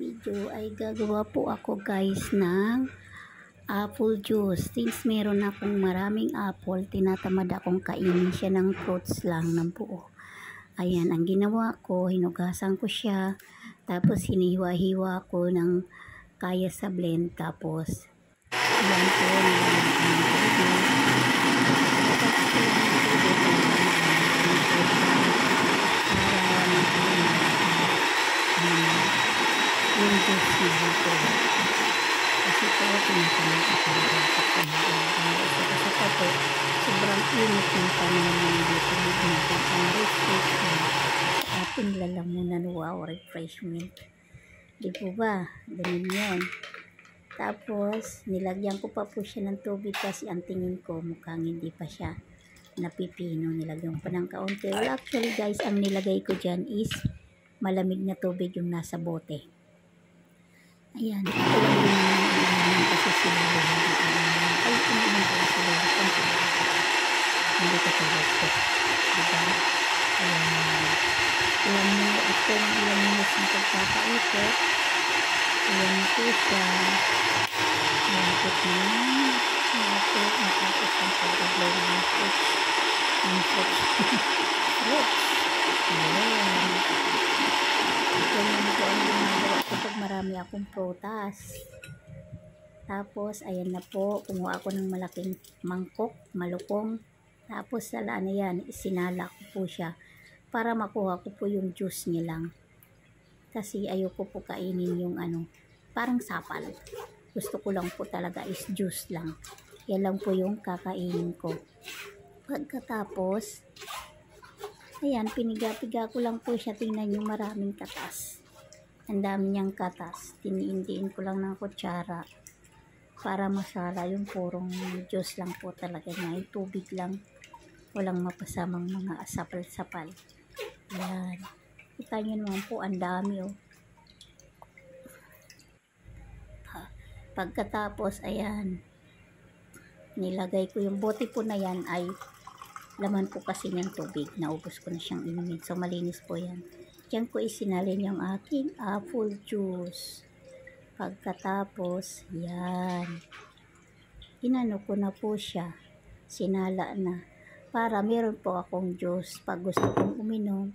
video ay gagawa po ako guys ng apple juice. Since meron akong maraming apple, tinatamad akong kainin siya ng fruits lang ng buo. Ayan, ang ginawa ko, hinugasan ko siya, tapos hinihiwa-hiwa ko ng kaya sa blend, tapos ayan po, yung juice na ito. Kasi po, tinatamad ako ng apple ko na kasi po, sobrang init ng panahon ng dito natin ang refresh na sa ating lalamunan. Wow, refreshment. Di po ba? Ganun yun. Tapos, nilagyan ko pa po siya ng tubig kasi ang tingin ko mukhang hindi pa siya napipino. Nilagyan pa ng kaunti. Well, actually guys, ang nilagay ko dyan is malamig na tubig yung nasa bote. Ayan. Ito lang yung kasi sila ay, uminom ko sila hindi ko tulad ko. Diba? Ayan. Ayan mo, ito ng ilang minutes na pagkakaikot. Ayan po siya. Malapit na yan. Malapit. Matapos ang pag-blow ng fruits. Ng fruits. Fruits. Ayan. Ganyan po ang ginagawa ko pag marami akong prutas. Tapos, ayan na po. Kumuha ako ng malaking mangkok, malukong. Tapos, sala na yan. Isinala ko po siya para makuha ko po yung juice niya lang. Kasi ayoko po kainin yung parang sapal. Gusto ko lang po talaga is juice lang. Yan lang po yung kakainin ko. Pagkatapos, ayan, piniga-piga ko lang po siya. Tingnan nyo, maraming katas. Ang dami niyang katas. Tiniindiin ko lang ng kutsara para masala yung purong juice lang po talaga niya. Yung tubig lang. Walang mapasamang mga asapal-sapal. Ayan. Kita nyo naman po, ang dami oh. Pagkatapos, ayan, nilagay ko yung bote po na yan ay laman po kasi ng tubig. Naubos ko na siyang inumin. So, malinis po yan. Diyan ko isinalin yung aking apple juice. Pagkatapos, yan. Inano ko na po siya. Sinala na. Para meron po akong juice. Pag gusto kong uminom,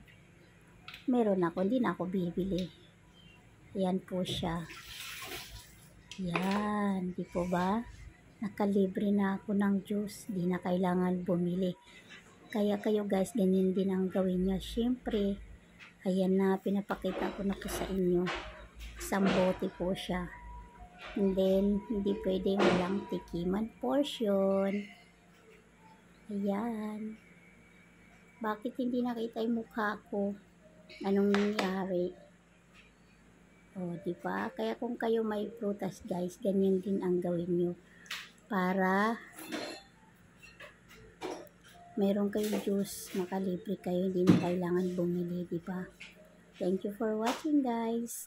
meron ako. Hindi na ako bibili. Yan po siya. Yan. Di po ba? Nakalibre na ako ng juice. Di na kailangan bumili. Kaya kayo guys, ganyan din ang gawin nyo. Siyempre, ayan na, pinapakita ko na po sa inyo. Isang bote po siya. And then, hindi pwedeng walang tikiman portion. Ayan. Bakit hindi nakita yung mukha ko? Anong nangyari? O, diba? Kaya kung kayo may prutas guys, ganyan din ang gawin nyo. Para meron kayong juice, makalibre kayo, hindi na kailangan bumili, diba? Thank you for watching guys.